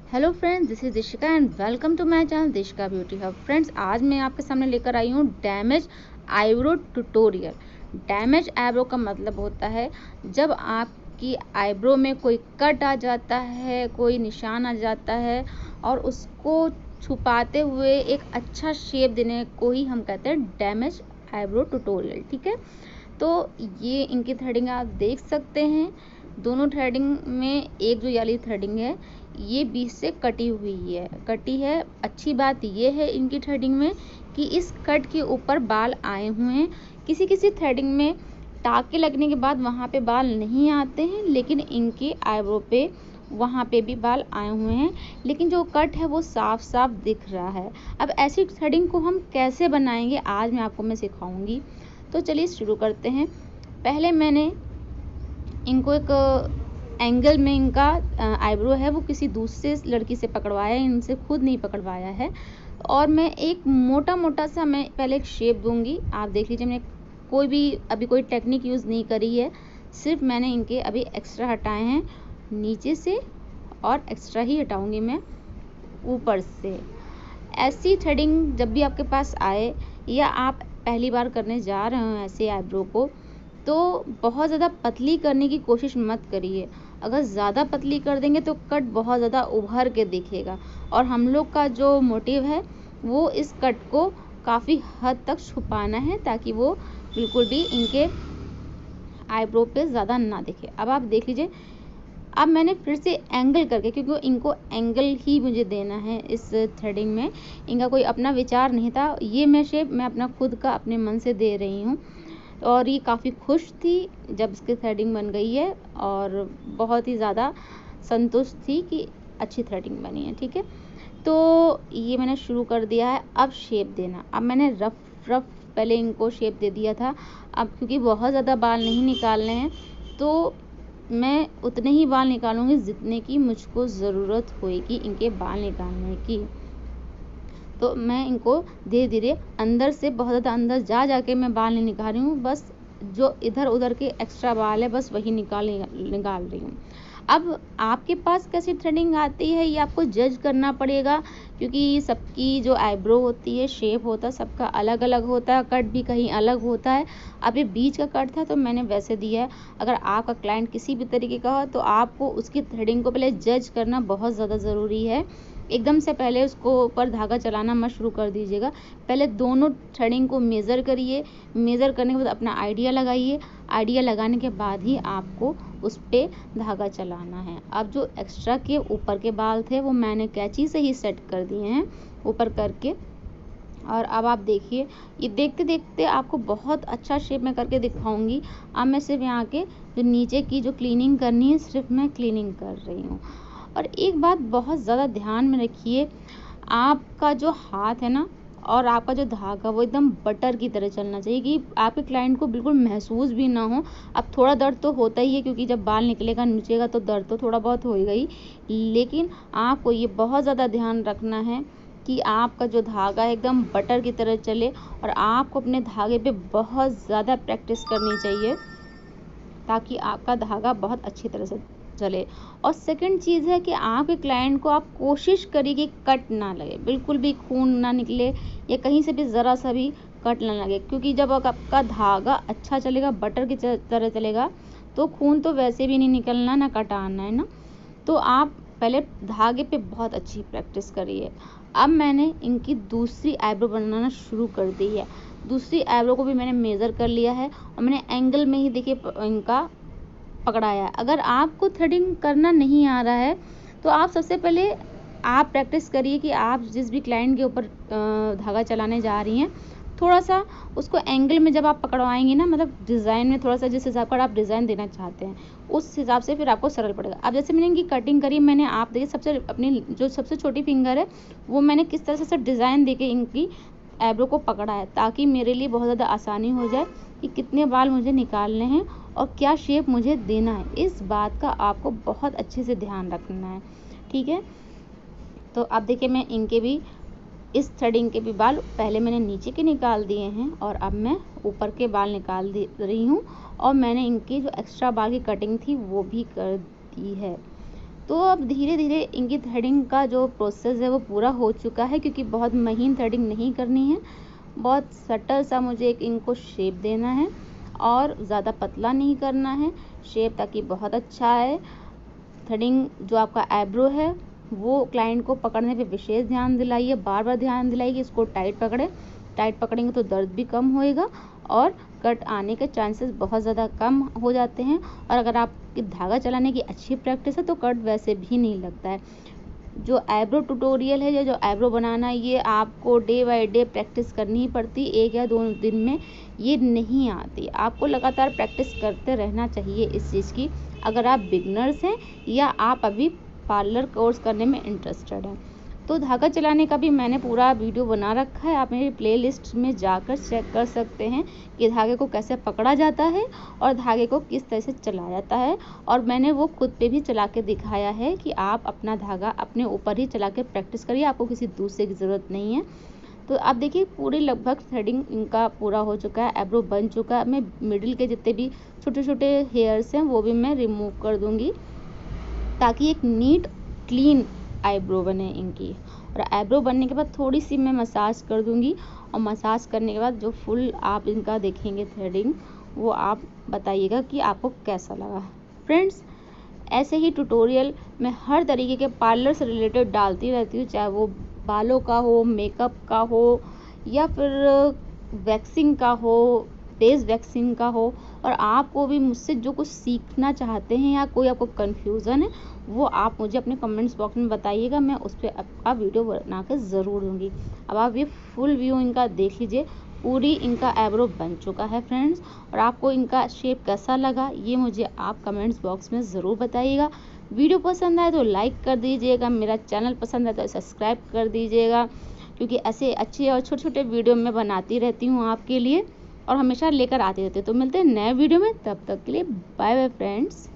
Hello friends, this is Dishika and welcome to my channel Dishika beauty hub. Friends, आज मैं आपके सामने लेकर आई हूँ damage eyebrow tutorial. Damage eyebrow का मतलब होता है जब आपकी आईब्रो में कोई कट आ जाता है, कोई निशान आ जाता है और उसको छुपाते हुए एक अच्छा शेप देने को ही हम कहते हैं डैमेज आईब्रो ट्यूटोरियल। ठीक है, तो ये इनकी थ्रेडिंग आप देख सकते हैं। दोनों थ्रेडिंग में एक जो वाली थ्रेडिंग है ये बीच से कटी है। अच्छी बात ये है इनकी थ्रेडिंग में कि इस कट के ऊपर बाल आए हुए हैं। किसी किसी थ्रेडिंग में टाँके लगने के बाद वहाँ पे बाल नहीं आते हैं, लेकिन इनके आईब्रो पे वहाँ पे भी बाल आए हुए हैं, लेकिन जो कट है वो साफ साफ दिख रहा है। अब ऐसी थ्रेडिंग को हम कैसे बनाएंगे आज मैं सिखाऊंगी। तो चलिए शुरू करते हैं। पहले मैंने इनको एक एंगल में इनका आईब्रो है वो किसी दूसरे लड़की से पकड़वाया है, इनसे खुद नहीं पकड़वाया है। और मैं एक मोटा सा मैं पहले एक शेप दूंगी। आप देख लीजिए, मैंने अभी कोई टेक्निक यूज़ नहीं करी है, सिर्फ मैंने इनके अभी एक्स्ट्रा हटाए हैं नीचे से और एक्स्ट्रा ही हटाऊंगी मैं ऊपर से। ऐसी थ्रेडिंग जब भी आपके पास आए या आप पहली बार करने जा रहे हो ऐसे आईब्रो को, तो बहुत ज़्यादा पतली करने की कोशिश मत करिए। अगर ज़्यादा पतली कर देंगे तो कट बहुत ज़्यादा उभर के दिखेगा, और हम लोग का जो मोटिव है वो इस कट को काफ़ी हद तक छुपाना है ताकि वो बिल्कुल भी इनके आईब्रो पे ज़्यादा ना दिखे। अब आप देख लीजिए, अब मैंने फिर से एंगल करके, क्योंकि इनको एंगल ही मुझे देना है इस थ्रेडिंग में, इनका कोई अपना विचार नहीं था। ये मैं शेप मैं अपना खुद का अपने मन से दे रही हूँ, और ये काफ़ी खुश थी जब इसकी थ्रेडिंग बन गई है और बहुत ही ज़्यादा संतुष्ट थी कि अच्छी थ्रेडिंग बनी है। ठीक है, तो ये मैंने शुरू कर दिया है। अब शेप देना, अब मैंने रफ पहले इनको शेप दे दिया था। अब क्योंकि बहुत ज़्यादा बाल नहीं निकालने हैं, तो मैं उतने ही बाल निकालूंगी जितने की मुझको ज़रूरत होएगी इनके बाल निकालने की। तो मैं इनको धीरे धीरे अंदर से बहुत ज़्यादा अंदर जा के मैं बाल नहीं निकाल रही हूँ, बस जो इधर उधर के एक्स्ट्रा बाल है बस वही निकाल रही हूँ। अब आपके पास कैसी थ्रेडिंग आती है ये आपको जज करना पड़ेगा, क्योंकि सबकी जो आईब्रो होती है, शेप होता है, सबका अलग अलग होता है, कट भी कहीं अलग होता है। अब ये बीच का कट था तो मैंने वैसे दिया है। अगर आपका क्लाइंट किसी भी तरीके का हो तो आपको उसकी थ्रेडिंग को पहले जज करना बहुत ज़्यादा ज़रूरी है। एकदम से पहले उसको ऊपर धागा चलाना मत शुरू कर दीजिएगा। पहले दोनों थ्रेडिंग को मेज़र करिए। मेज़र करने के बाद अपना आइडिया लगाइए। आइडिया लगाने के बाद ही आपको उस पर धागा चलाना है। अब जो एक्स्ट्रा के ऊपर के बाल थे वो मैंने कैंची से ही सेट कर दिए हैं ऊपर करके। और अब आप देखिए, ये देखते देखते आपको बहुत अच्छा शेप मैं करके दिखाऊंगी। अब मैं सिर्फ यहाँ के जो नीचे की जो क्लीनिंग करनी है, सिर्फ मैं क्लीनिंग कर रही हूँ। और एक बात बहुत ज़्यादा ध्यान में रखिए, आपका जो हाथ है ना और आपका जो धागा वो एकदम बटर की तरह चलना चाहिए कि आपके क्लाइंट को बिल्कुल महसूस भी ना हो। अब थोड़ा दर्द तो होता ही है, क्योंकि जब बाल निकलेगा नीचेगा तो दर्द तो थोड़ा बहुत होएगा ही, लेकिन आपको ये बहुत ज़्यादा ध्यान रखना है कि आपका जो धागा है एकदम बटर की तरह चले, और आपको अपने धागे पे बहुत ज़्यादा प्रैक्टिस करनी चाहिए ताकि आपका धागा बहुत अच्छी तरह से चले। और सेकंड चीज़ है कि आपके क्लाइंट को आप कोशिश करिए कि कट ना लगे, बिल्कुल भी खून ना निकले या कहीं से भी ज़रा सा भी कट ना लगे, क्योंकि जब आपका धागा अच्छा चलेगा, बटर की तरह चलेगा, तो खून तो वैसे भी नहीं निकलना, ना कट आना है ना। तो आप पहले धागे पे बहुत अच्छी प्रैक्टिस करिए। अब मैंने इनकी दूसरी आईब्रो बनाना शुरू कर दी है। दूसरी आईब्रो को भी मैंने मेज़र कर लिया है और मैंने एंगल में ही देखिए इनका पकड़ाया। अगर आपको थ्रेडिंग करना नहीं आ रहा है तो आप सबसे पहले आप प्रैक्टिस करिए कि आप जिस भी क्लाइंट के ऊपर धागा चलाने जा रही हैं, थोड़ा सा उसको एंगल में जब आप पकड़वाएंगी ना, मतलब डिज़ाइन में थोड़ा सा जिस हिसाब का आप डिज़ाइन देना चाहते हैं उस हिसाब से फिर आपको सरल पड़ेगा। अब जैसे मैंने इनकी कटिंग करी, मैंने आप देखिए अपनी जो सबसे छोटी फिंगर है वो मैंने किस तरह से डिज़ाइन दे के इनकी आईब्रो को पकड़ा है, ताकि मेरे लिए बहुत ज़्यादा आसानी हो जाए कि कितने बाल मुझे निकालने हैं और क्या शेप मुझे देना है। इस बात का आपको बहुत अच्छे से ध्यान रखना है। ठीक है, तो अब देखिए मैं इनके भी इस थ्रेडिंग के भी बाल पहले मैंने नीचे के निकाल दिए हैं और अब मैं ऊपर के बाल निकाल दे रही हूँ, और मैंने इनकी जो एक्स्ट्रा बाल की कटिंग थी वो भी कर दी है। तो अब धीरे धीरे इनकी थ्रेडिंग का जो प्रोसेस है वो पूरा हो चुका है, क्योंकि बहुत महीन थ्रेडिंग नहीं करनी है, बहुत सटल सा मुझे एक इनको शेप देना है और ज़्यादा पतला नहीं करना है शेप, ताकि बहुत अच्छा आए। थ्रेडिंग जो आपका आईब्रो है वो क्लाइंट को पकड़ने पे विशेष ध्यान दिलाइए, बार बार ध्यान दिलाइए कि इसको टाइट पकड़े। टाइट पकड़ेंगे तो दर्द भी कम होएगा और कट आने के चांसेस बहुत ज़्यादा कम हो जाते हैं। और अगर आपकी धागा चलाने की अच्छी प्रैक्टिस है तो कट वैसे भी नहीं लगता है। जो आईब्रो ट्यूटोरियल है या जो आईब्रो बनाना है, ये आपको डे बाय डे प्रैक्टिस करनी ही पड़ती, 1 या 2 दिन में ये नहीं आती। आपको लगातार प्रैक्टिस करते रहना चाहिए इस चीज़ की, अगर आप बिगनर्स हैं या आप अभी पार्लर कोर्स करने में इंटरेस्टेड हैं। तो धागा चलाने का भी मैंने पूरा वीडियो बना रखा है, आप मेरी प्लेलिस्ट में जाकर चेक कर सकते हैं कि धागे को कैसे पकड़ा जाता है और धागे को किस तरह से चलाया जाता है। और मैंने वो खुद पे भी चला के दिखाया है कि आप अपना धागा अपने ऊपर ही चला के प्रैक्टिस करिए, आपको किसी दूसरे की ज़रूरत नहीं है। तो आप देखिए पूरी लगभग थ्रेडिंग इनका पूरा हो चुका है, आईब्रो बन चुका है। मैं मिडिल के जितने भी छोटे छोटे हेयर्स हैं वो भी मैं रिमूव कर दूँगी, ताकि एक नीट क्लीन आईब्रो बने इनकी। और आईब्रो बनने के बाद थोड़ी सी मैं मसाज कर दूंगी, और मसाज करने के बाद जो फुल आप इनका देखेंगे थ्रेडिंग, वो आप बताइएगा कि आपको कैसा लगा। फ्रेंड्स, ऐसे ही ट्यूटोरियल मैं हर तरीके के पार्लर से रिलेटेड डालती रहती हूँ, चाहे वो बालों का हो, मेकअप का हो, या फिर वैक्सिंग का हो, फेस वैक्सिंग का हो। और आपको भी मुझसे जो कुछ सीखना चाहते हैं या कोई आपको कन्फ्यूज़न है, वो आप मुझे अपने कमेंट्स बॉक्स में बताइएगा, मैं उस पर आपका वीडियो बना कर ज़रूर दूँगी। अब आप ये फुल व्यू इनका देख लीजिए, पूरी इनका आईब्रो बन चुका है फ्रेंड्स। और आपको इनका शेप कैसा लगा ये मुझे आप कमेंट्स बॉक्स में ज़रूर बताइएगा। वीडियो पसंद आए तो लाइक कर दीजिएगा, मेरा चैनल पसंद आए तो सब्सक्राइब कर दीजिएगा, क्योंकि ऐसे अच्छे और छोटे छोटे वीडियो मैं बनाती रहती हूँ आपके लिए और हमेशा लेकर आती रहती हूँ। तो मिलते हैं नए वीडियो में, तब तक के लिए बाय बाय फ्रेंड्स।